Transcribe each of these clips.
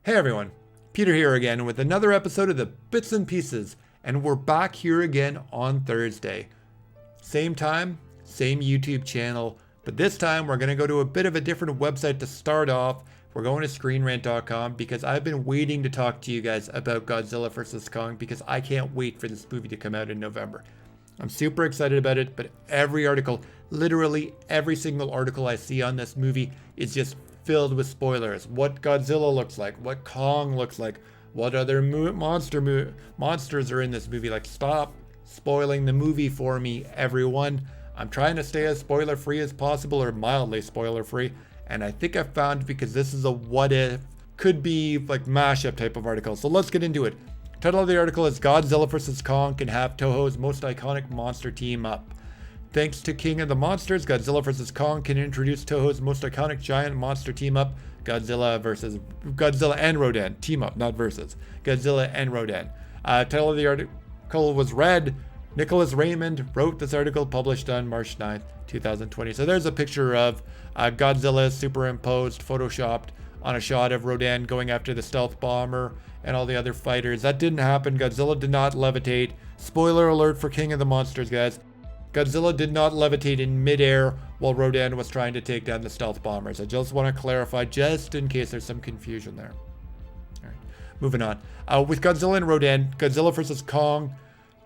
Hey everyone, Peter here again with another episode of the Bits and Pieces, and we're back here again on Thursday. Same time, same YouTube channel, but this time we're going to go to a bit of a different website to start off. We're going to screenrant.com because I've been waiting to talk to you guys about Godzilla vs. Kong because I can't wait for this movie to come out in November. I'm super excited about it, but every article, literally every single article I see on this movie is just filled with spoilers. What Godzilla looks like, what Kong looks like, what other monsters are in this movie. Like, stop spoiling the movie for me, everyone. I'm trying to stay as spoiler free as possible, or mildly spoiler free, and I think I found, because this is a what if, could be like mashup type of article. So let's get into it. Title of the article is Godzilla vs. Kong can have Toho's most iconic monster team up. Thanks to King of the Monsters, Godzilla vs. Kong can introduce Toho's most iconic giant monster team-up, Godzilla and Rodan. Team-up, not versus. Godzilla and Rodan. Title of the article was read. Nicholas Raymond wrote this article, published on March 9th, 2020. So there's a picture of Godzilla superimposed, photoshopped on a shot of Rodan going after the stealth bomber and all the other fighters. That didn't happen. Godzilla did not levitate. Spoiler alert for King of the Monsters, guys. Godzilla did not levitate in midair while Rodan was trying to take down the stealth bombers. I just want to clarify, just in case there's some confusion there. All right, moving on. With Godzilla and Rodan, Godzilla vs. Kong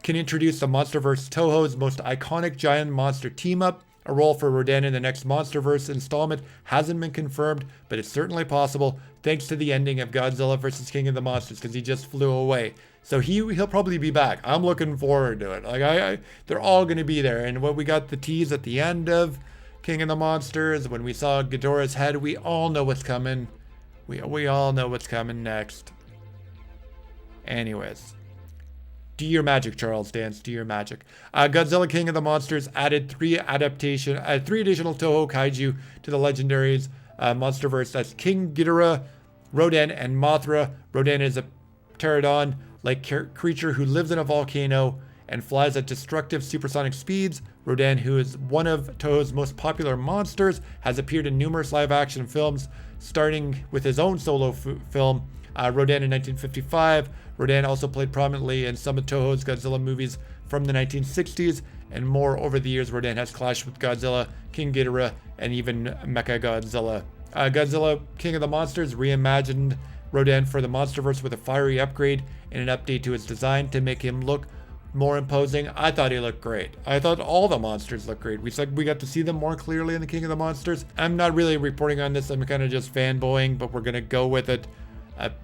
can introduce the MonsterVerse Toho's most iconic giant monster team-up. A role for Rodan in the next MonsterVerse installment hasn't been confirmed, but it's certainly possible thanks to the ending of Godzilla vs. King of the Monsters, because he just flew away. So he'll probably be back. I'm looking forward to it. Like they're all going to be there. And when we got the tease at the end of King of the Monsters, when we saw Ghidorah's head, we all know what's coming. We all know what's coming next. Anyways. Do your magic, Charles Dance. Do your magic. Godzilla King of the Monsters added three additional Toho kaiju to the Legendaries MonsterVerse. That's King Ghidorah, Rodan, and Mothra. Rodan is a pterodon-like creature who lives in a volcano and flies at destructive supersonic speeds. Rodan, who is one of Toho's most popular monsters, has appeared in numerous live-action films, starting with his own solo film, Rodan in 1955. Rodan also played prominently in some of Toho's Godzilla movies from the 1960s, and more over the years. Rodan has clashed with Godzilla, King Ghidorah, and even Mechagodzilla. Godzilla King of the Monsters reimagined Rodan for the MonsterVerse with a fiery upgrade and an update to his design to make him look more imposing. I thought he looked great. I thought all the monsters looked great. We got to see them more clearly in the King of the Monsters. I'm not really reporting on this. I'm kind of just fanboying, but we're going to go with it.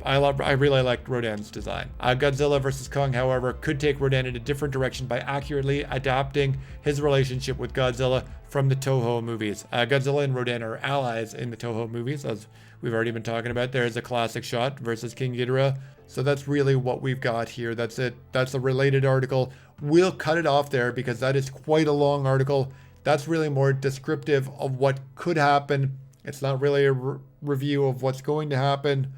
I really liked Rodan's design. Godzilla vs. Kong, however, could take Rodan in a different direction by accurately adapting his relationship with Godzilla from the Toho movies. Godzilla and Rodan are allies in the Toho movies, as we've already been talking about. There's a classic shot versus King Ghidorah. So that's really what we've got here. That's it. That's a related article. We'll cut it off there because that is quite a long article. That's really more descriptive of what could happen. It's not really a review of what's going to happen,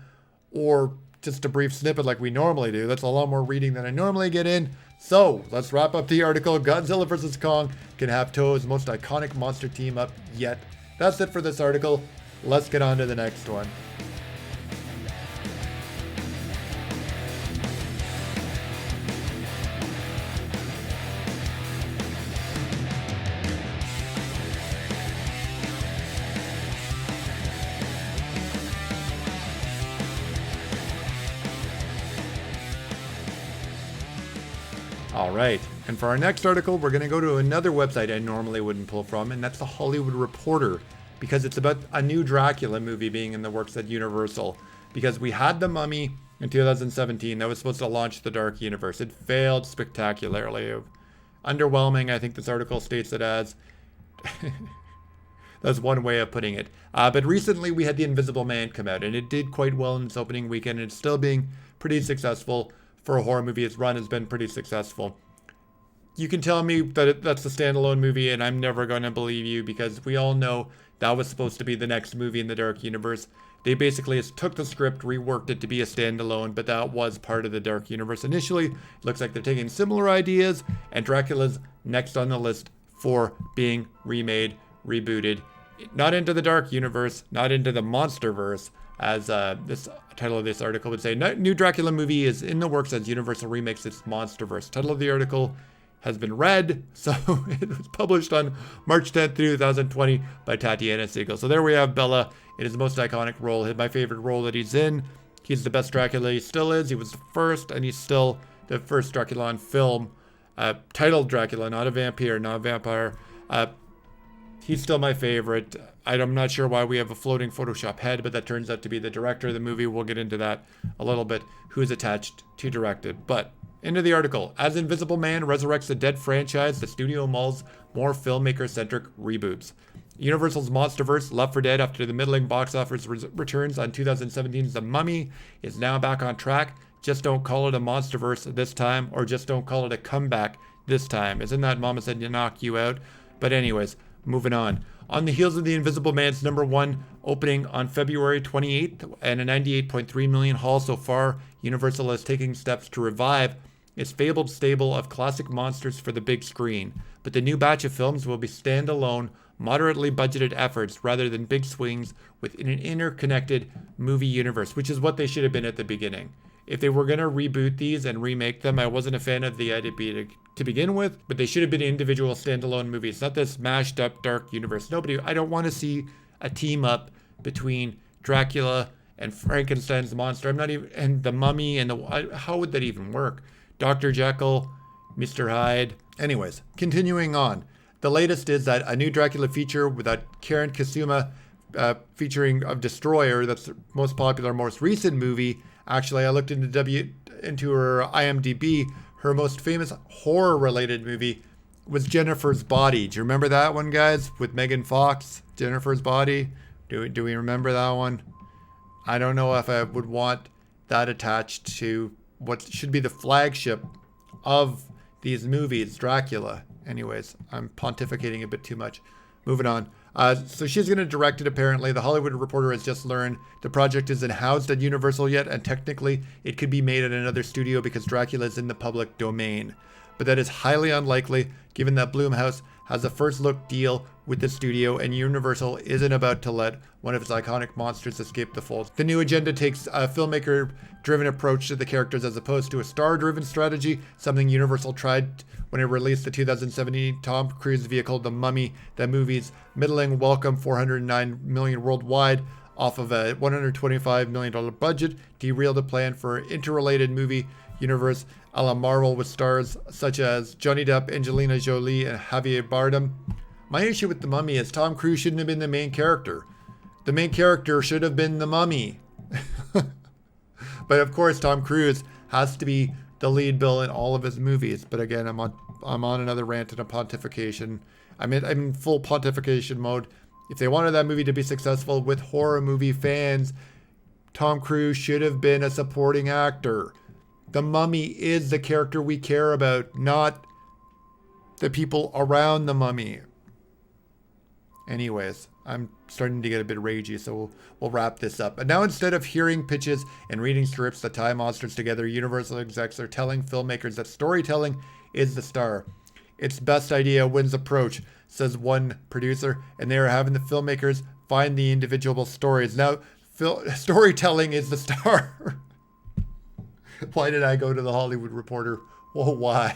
or just a brief snippet like we normally do. That's a lot more reading than I normally get in. So let's wrap up the article. Godzilla vs. Kong can have Toho's most iconic monster team up yet. That's it for this article. Let's get on to the next one. All right, and for our next article, we're going to go to another website I normally wouldn't pull from, and that's The Hollywood Reporter, because it's about a new Dracula movie being in the works at Universal. Because we had The Mummy in 2017 that was supposed to launch the Dark Universe. It failed spectacularly. Underwhelming, I think this article states it as. That's one way of putting it. But recently we had The Invisible Man come out, and it did quite well in its opening weekend, and it's still being pretty successful. For a horror movie, its run has been pretty successful. You can tell me that that's a standalone movie, and I'm never going to believe you, because we all know that was supposed to be the next movie in the Dark Universe. They basically just took the script, reworked it to be a standalone, but that was part of the Dark Universe initially. It looks like they're taking similar ideas, and Dracula's next on the list for being remade, rebooted. Not into the Dark Universe, not into the MonsterVerse, as this title of this article would say. New Dracula movie is in the works as Universal remakes its Monsterverse. Title of the article has been read, so it was published on March 10th, 2020 by Tatiana Siegel. So there we have Bela in his most iconic role, my favorite role that he's in. He's the best Dracula he still is. He was the first, and he's still the first Dracula on film. Titled Dracula, not a vampire, not a vampire. He's still my favorite. I'm not sure why we have a floating Photoshop head, but that turns out to be the director of the movie. We'll get into that a little bit, who's attached to direct it. But into the article. As Invisible Man resurrects a dead franchise, the studio mulls more filmmaker-centric reboots. Universal's Monsterverse, Left 4 Dead after the middling box office returns on 2017's The Mummy, is now back on track. Just don't call it a Monsterverse this time, or just don't call it a comeback this time. Isn't that Mama Said to Knock You Out? But anyways, moving on. On the heels of The Invisible Man's #1 opening on February 28th and a 98.3 million haul so far, Universal is taking steps to revive its fabled stable of classic monsters for the big screen. But the new batch of films will be standalone, moderately budgeted efforts rather than big swings within an interconnected movie universe, which is what they should have been at the beginning. If they were going to reboot these and remake them, I wasn't a fan of the idea to begin with, but they should have been individual standalone movies, not this mashed up dark universe. I don't want to see a team up between Dracula and Frankenstein's monster. And the Mummy how would that even work? Dr. Jekyll, Mr. Hyde. Anyways, continuing on. The latest is that a new Dracula feature with Karen Kasuma featuring of Destroyer, that's the most popular, most recent movie. Actually, I looked into her IMDb. Her most famous horror-related movie was Jennifer's Body. Do you remember that one, guys? With Megan Fox, Jennifer's Body. Do we remember that one? I don't know if I would want that attached to what should be the flagship of these movies, Dracula. Anyways, I'm pontificating a bit too much. Moving on. So she's going to direct it, apparently. The Hollywood Reporter has just learned the project isn't housed at Universal yet, and technically it could be made at another studio because Dracula is in the public domain. But that is highly unlikely, given that Blumhouse has a first-look deal with the studio, and Universal isn't about to let one of its iconic monsters escape the fold. The new agenda takes a filmmaker-driven approach to the characters as opposed to a star-driven strategy, something Universal tried when it released the 2017 Tom Cruise vehicle, The Mummy. That movie's middling welcome $409 million worldwide off of a $125 million budget derailed a plan for an interrelated movie universe a la Marvel with stars such as Johnny Depp, Angelina Jolie, and Javier Bardem. My issue with The Mummy is Tom Cruise shouldn't have been the main character. The main character should have been the Mummy. But of course, Tom Cruise has to be the lead bill in all of his movies. But again, I'm on another rant and a pontification. I'm in full pontification mode. If they wanted that movie to be successful with horror movie fans, Tom Cruise should have been a supporting actor. The Mummy is the character we care about, not the people around the Mummy. Anyways, I'm starting to get a bit ragey, so we'll wrap this up. And now, instead of hearing pitches and reading scripts that tie monsters together, Universal execs are telling filmmakers that storytelling is the star. Its best idea wins approach, says one producer, and they are having the filmmakers find the individual stories. Now, storytelling is the star. Why did I go to the Hollywood Reporter? Well, why?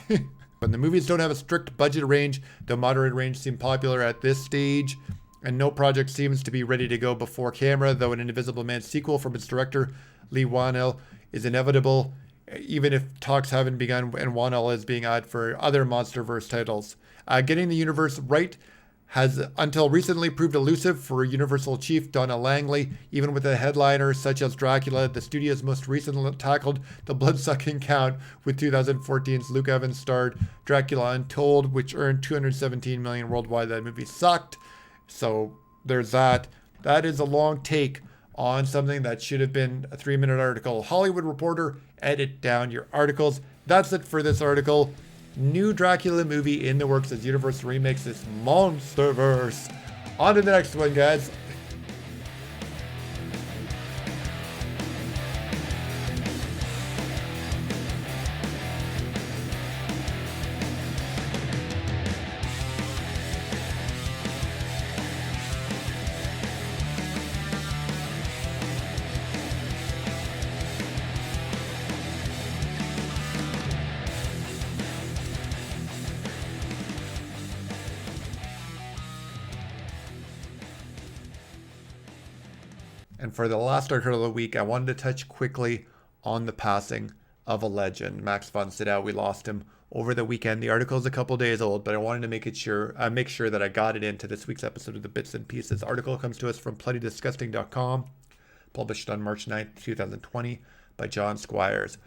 When the movies don't have a strict budget range, the moderate range seem popular at this stage, and no project seems to be ready to go before camera, though an Invisible Man sequel from its director, Lee Whannell, is inevitable, even if talks haven't begun and Whannell is being eyed for other Monsterverse titles. Getting the universe right has until recently proved elusive for Universal chief Donna Langley. Even with a headliner such as Dracula, the studio's most recently tackled the blood-sucking count with 2014's Luke Evans starred Dracula Untold, which earned $217 million worldwide. That movie sucked. So there's that. That is a long take on something that should have been a 3-minute article. Hollywood Reporter, edit down your articles. That's it for this article. New Dracula movie in the works as Universal remakes this Monsterverse. On to the next one, guys. And for the last article of the week, I wanted to touch quickly on the passing of a legend, Max von Sydow. We lost him over the weekend. The article is a couple days old, but I wanted to make sure that I got it into this week's episode of the Bits and Pieces. Article comes to us from PlentyDisgusting.com, published on March 9th, 2020 by John Squires.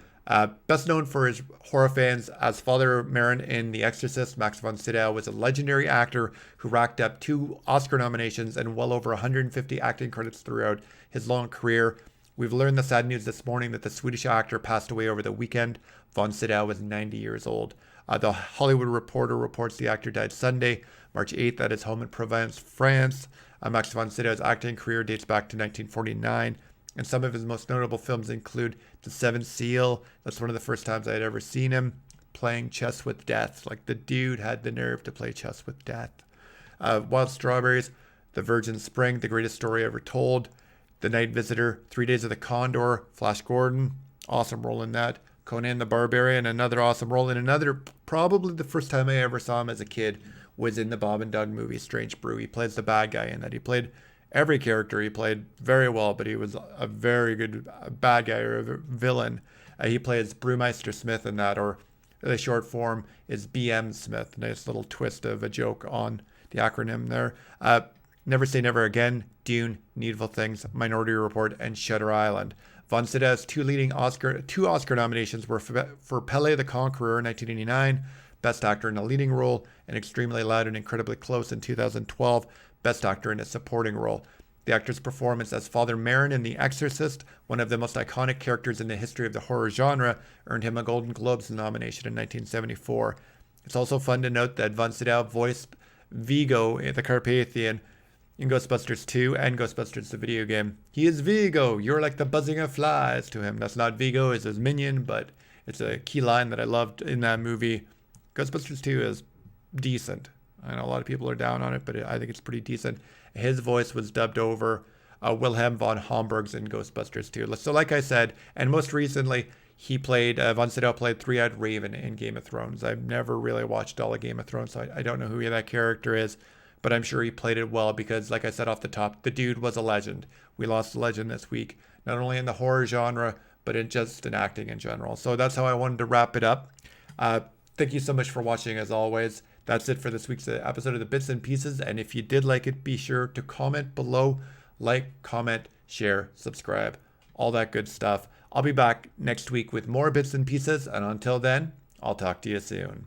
Best known for his horror fans as Father Merrin in The Exorcist, Max von Sydow was a legendary actor who racked up 2 Oscar nominations and well over 150 acting credits throughout his long career. We've learned the sad news this morning that the Swedish actor passed away over the weekend. Von Sydow was 90 years old. The Hollywood Reporter reports the actor died Sunday, March 8th, at his home in Provence, France. Max von Sydow's acting career dates back to 1949. And some of his most notable films include The Seventh Seal. That's one of the first times I had ever seen him playing chess with death. Like, the dude had the nerve to play chess with death. Wild Strawberries, The Virgin Spring, The Greatest Story Ever Told, The Night Visitor, 3 Days of the Condor, Flash Gordon, awesome role in that. Conan the Barbarian, another awesome role in another, probably the first time I ever saw him as a kid was in the Bob and Doug movie Strange Brew. He plays the bad guy in that. He played every character he played very well, but he was a very good bad guy or a villain. He plays Brewmeister Smith in that, or the short form is BM Smith. Nice little twist of a joke on the acronym there. Never Say Never Again, Dune, Needful Things, Minority Report, and Shutter Island. Von Sydow's 2 Oscar nominations were for Pele the Conqueror in 1989, Best Actor in a Leading Role, and Extremely Loud and Incredibly Close in 2012, Best Actor in a Supporting Role. The actor's performance as Father Merrin in The Exorcist, one of the most iconic characters in the history of the horror genre, earned him a Golden Globes nomination in 1974. It's also fun to note that Von Sydow voiced Vigo, the Carpathian, in Ghostbusters 2 and Ghostbusters the video game. He is Vigo, you're like the buzzing of flies to him. That's not Vigo, it's his minion, but it's a key line that I loved in that movie. Ghostbusters 2 is decent. I know a lot of people are down on it, but I think it's pretty decent. His voice was dubbed over Wilhelm von Homburg's in Ghostbusters 2. So like I said, and most recently, Von Sydow played Three-Eyed Raven in Game of Thrones. I've never really watched all of Game of Thrones, so I don't know who that character is, but I'm sure he played it well because, like I said off the top, the dude was a legend. We lost a legend this week, not only in the horror genre, but in acting in general. So that's how I wanted to wrap it up. Thank you so much for watching, as always. That's it for this week's episode of the Bits and Pieces. And if you did like it, be sure to comment below, like, comment, share, subscribe, all that good stuff. I'll be back next week with more Bits and Pieces. And until then, I'll talk to you soon.